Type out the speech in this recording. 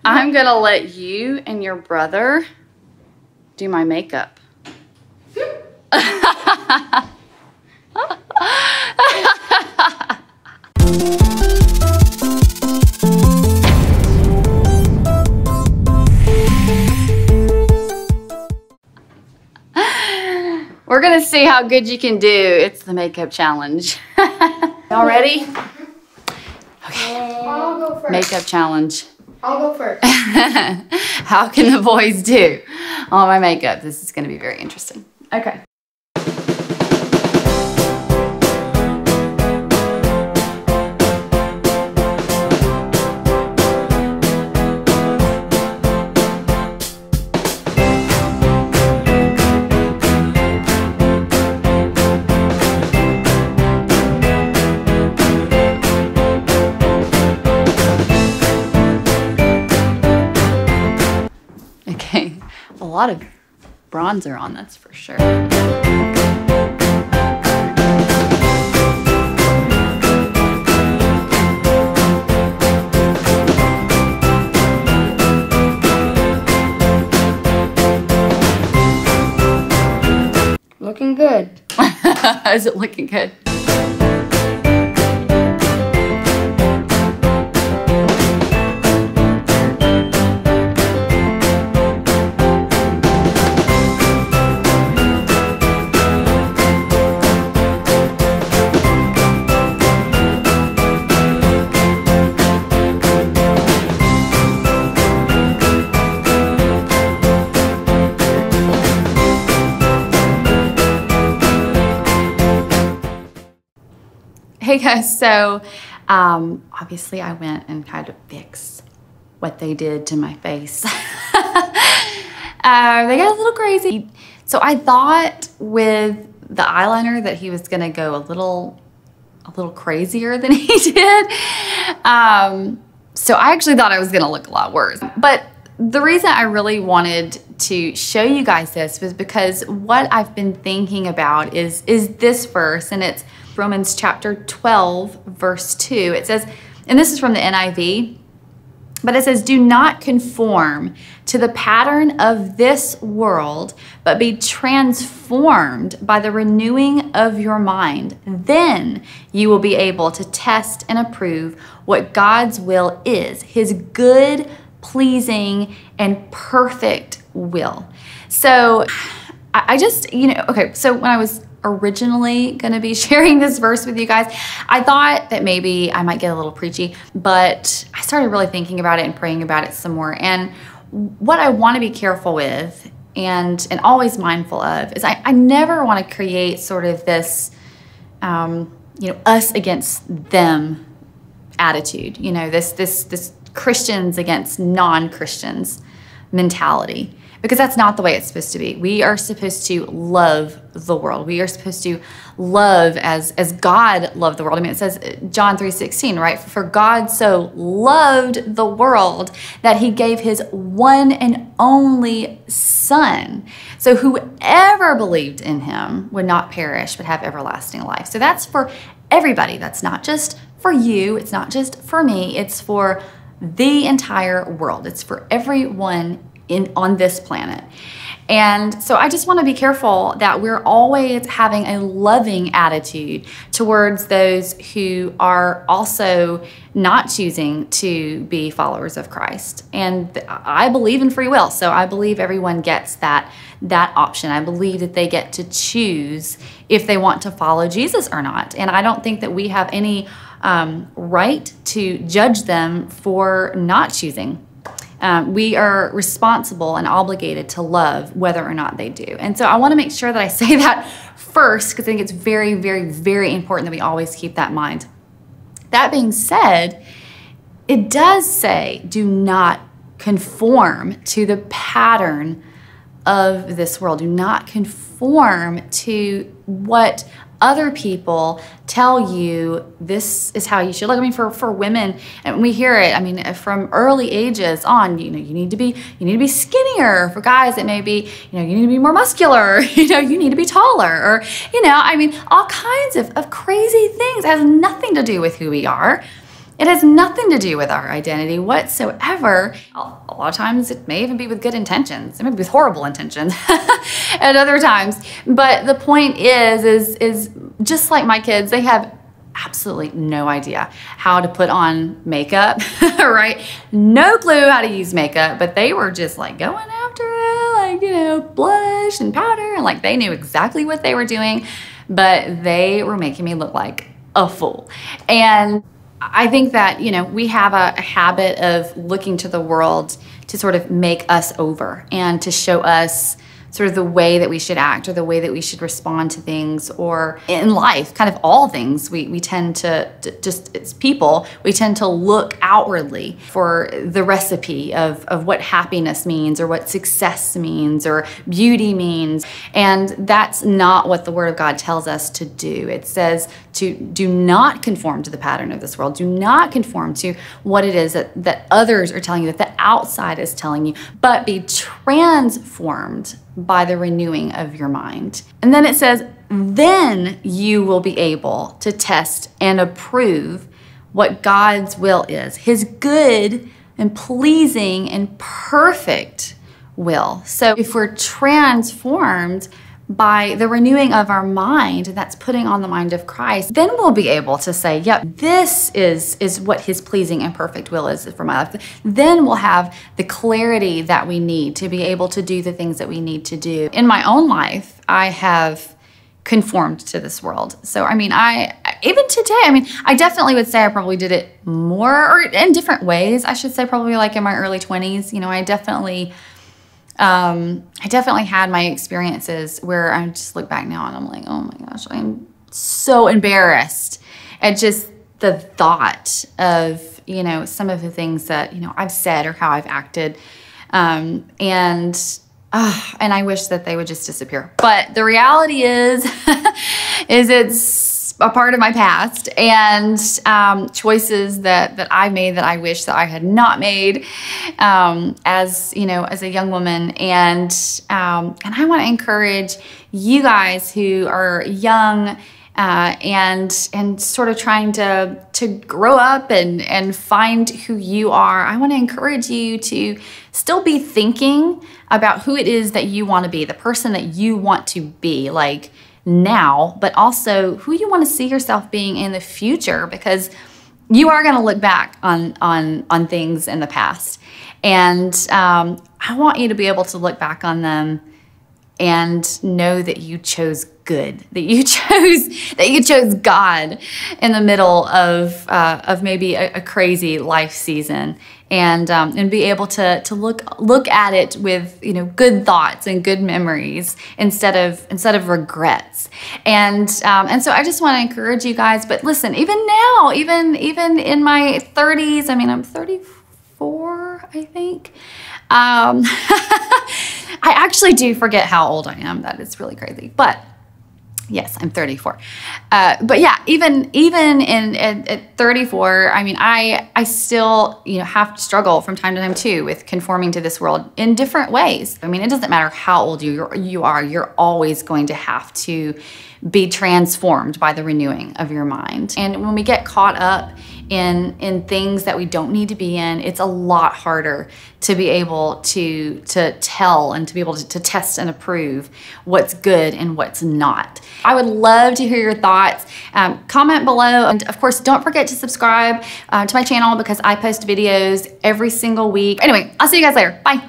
I'm gonna let you and your brother do my makeup. We're gonna see how good you can do. It's the makeup challenge. Y'all ready? Okay. I'll go first. Makeup challenge. I'll go first. How can the boys do on my makeup? This is gonna be very interesting. Okay. Okay, a lot of bronzer on, that's for sure. Looking good. Is it looking good? Hey guys, so obviously I went and kind of fixed what they did to my face. They got a little crazy. So I thought with the eyeliner that he was gonna go a little crazier than he did. So I actually thought I was gonna look a lot worse. But the reason I really wanted to show you guys this was because what I've been thinking about is this verse, and it's Romans chapter 12, verse 2. It says, and this is from the NIV, but it says, do not conform to the pattern of this world, but be transformed by the renewing of your mind. Then you will be able to test and approve what God's will is, his good, pleasing, and perfect will. So I just, okay, so when I was originally gonna be sharing this verse with you guys, I thought that maybe I might get a little preachy, but I started really thinking about it and praying about it some more. And what I wanna be careful with and always mindful of is I never wanna create sort of this, us against them attitude, this Christians against non-Christians mentality. Because that's not the way it's supposed to be. We are supposed to love the world. We are supposed to love as God loved the world. I mean, it says John 3:16, right? For God so loved the world that he gave his one and only Son. So whoever believed in him would not perish, but have everlasting life. So that's for everybody. That's not just for you. It's not just for me. It's for the entire world. It's for everyone on this planet. And so I just want to be careful that we're always having a loving attitude towards those who are also not choosing to be followers of Christ. And I believe in free will, so I believe everyone gets that option. I believe that they get to choose if they want to follow Jesus or not. And I don't think that we have any right to judge them for not choosing. We are responsible and obligated to love whether or not they do. And so I want to make sure that I say that first, because I think it's very, very, very important that we always keep that in mind. That being said, it does say, do not conform to the pattern of this world. Do not conform to what other people tell you this is how you should look. I mean, for women, and we hear it, I mean, from early ages on, you need to be skinnier. For guys, it may be, you need to be more muscular, you need to be taller, or, I mean, all kinds of crazy things. It has nothing to do with who we are. It has nothing to do with our identity whatsoever. A lot of times it may even be with good intentions. It may be with horrible intentions at other times. But the point is just like my kids, they have absolutely no idea how to put on makeup, right? No clue how to use makeup, but they were just like going after it, like, you know, blush and powder, and like they knew exactly what they were doing, but they were making me look like a fool. And I think that, you know, we have a habit of looking to the world to sort of make us over and to show us sort of the way that we should act or the way that we should respond to things, or in life, kind of all things. We tend to just, as people, we tend to look outwardly for the recipe of what happiness means or what success means or beauty means. And that's not what the Word of God tells us to do. It says to do not conform to the pattern of this world. Do not conform to what it is that others are telling you, that the outside is telling you, but be transformed by the renewing of your mind. And then it says, then you will be able to test and approve what God's will is, His good and pleasing and perfect will. So if we're transformed by the renewing of our mind, and that's putting on the mind of Christ, then we'll be able to say, yep, this is what His pleasing and perfect will is for my life. Then we'll have the clarity that we need to be able to do the things that we need to do. In my own life, I have conformed to this world. So, I mean, even today, I mean, I definitely would say I probably did it more, or in different ways, I should say, probably like in my early 20s. You know, I definitely had my experiences where I just look back now and I'm like, oh my gosh, I'm so embarrassed at just the thought of, you know, some of the things that, you know, I've said or how I've acted. And I wish that they would just disappear. But the reality is, it's a part of my past, and choices that I made that I wish that I had not made, as you know, as a young woman. And I want to encourage you guys who are young and sort of trying to grow up and find who you are. I want to encourage you to still be thinking about who it is that you want to be, the person that you want to be, like now, but also who you want to see yourself being in the future, because you are going to look back on things in the past. And I want you to be able to look back on them and know that you chose good, that you chose God in the middle of maybe a crazy life season, and be able to look at it with, you know, good thoughts and good memories instead of regrets. And so I just want to encourage you guys. But listen, even now, even in my 30s, I mean, I'm 34, I think. I actually do forget how old I am. That is really crazy. But yes, I'm 34. But yeah, even at 34, I mean, I still, you know, have to struggle from time to time too with conforming to this world in different ways. I mean, it doesn't matter how old you are, you're always going to have to be transformed by the renewing of your mind. And when we get caught up in things that we don't need to be in, it's a lot harder to be able to tell and to be able to test and approve what's good and what's not. I would love to hear your thoughts. Comment below, and of course, don't forget to subscribe to my channel, because I post videos every single week. Anyway, I'll see you guys later. Bye.